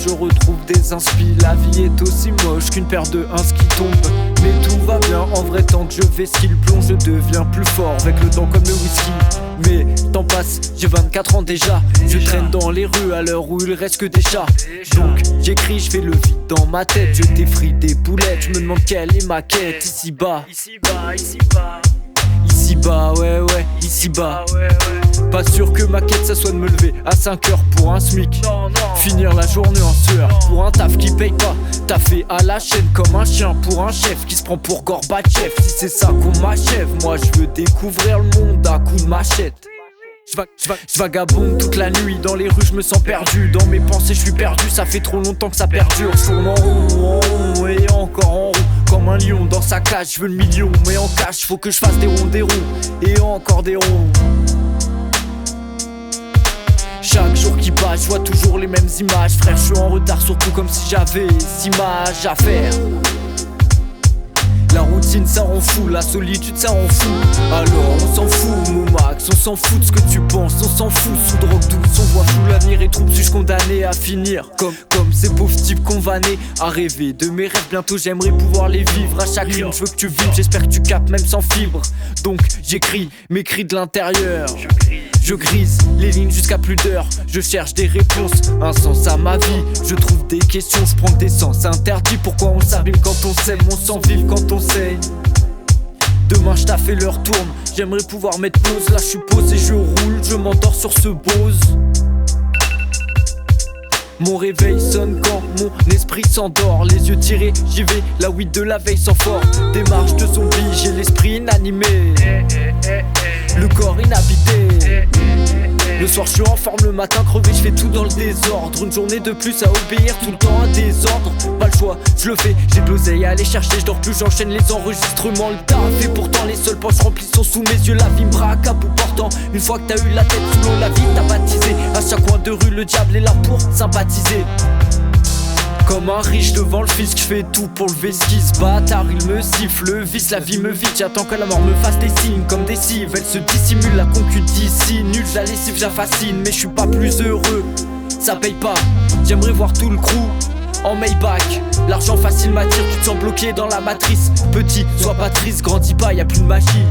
je retrouve des inspi. La vie est aussi moche qu'une paire de ins qui tombe. Mais tout va bien, en vrai tant que je vais skill plonge, je deviens plus fort avec le temps comme le whisky. Mais temps passe, j'ai 24 ans déjà. Je traîne dans les rues à l'heure où il reste que des chats. Donc j'écris, je fais le vide dans ma tête. Je défrie des boulettes, je me demande quelle est ma quête. Ici bas, Ici bas, ici bas, ici bas, ouais, ici bas. Pas sûr que ma quête ça soit de me lever à 5 heures pour un SMIC. non, non. Finir la journée en sueur pour un taf qui paye pas. Taffer à la chaîne comme un chien pour un chef qui se prend pour Gorbatchev. Si c'est ça qu'on m'achève, moi je veux découvrir le monde à coups de machette. Je vagabonde toute la nuit dans les rues, je me sens perdu. Dans mes pensées je suis perdu, ça fait trop longtemps que ça perdure. Je tourne en rond et encore en rond. Comme un lion dans sa cage, je veux le million. Mais en cash, faut que je fasse des ronds et encore des ronds. Chaque jour qui passe, je vois toujours les mêmes images. Frère, je suis en retard, surtout comme si j'avais 6 images à faire. La routine ça rend fou, la solitude ça rend fou. Alors on s'en fout, mon max, on s'en fout de ce que tu penses. On s'en fout, sous drogue douce, on voit flou, l'avenir est trouble. Suis-je condamné à finir comme ces pauvres types condamnés à rêver de mes rêves? Bientôt j'aimerais pouvoir les vivre. À chaque rime je veux que tu vives, j'espère que tu captes même sans fibre. Donc j'écris mes cris de l'intérieur. Je grise les lignes jusqu'à plus d'heures. Je cherche des réponses, un sens à ma vie. Je trouve des questions, je prends des sens interdits. Pourquoi on s'abîme quand on s'aime, on s'en vive quand on saigne. Demain je taffe et l'heure tourne. J'aimerais pouvoir mettre pause, là je suis posé, je roule. Je m'endors sur ce Bose. Mon réveil sonne quand mon esprit s'endort. Les yeux tirés, j'y vais, la weed de la veille sent fort. Démarche de zombie, j'ai l'esprit inanimé, le corps inhabité. Le soir je suis en forme, le matin crevé, je fais tout dans le désordre. Une journée de plus à obéir, tout le temps à désordre. Pas le choix, je le fais, j'ai de l'oseille à aller chercher. Je dors plus, j'enchaîne les enregistrements. Le taf et pourtant les seules poches remplies sont sous mes yeux. La vie me braque à bout portant. Une fois que t'as eu la tête sous l'eau, la vie t'a baptisé. À chaque coin de rue, le diable est là pour sympathiser. Comme un riche devant le fisc, je fais tout pour lever ce qui se bâtard, il me siffle, le vice, la vie me vide. J'attends que la mort me fasse des signes comme des cives. Elle se dissimule, la concu d'ici, nul, la lessive, j'affascine. Mais je suis pas plus heureux, ça paye pas. J'aimerais voir tout le crew en Maybach. L'argent facile m'attire, tu te sens bloqué dans la matrice. Petit, sois pas triste, grandis pas, y'a plus de magie.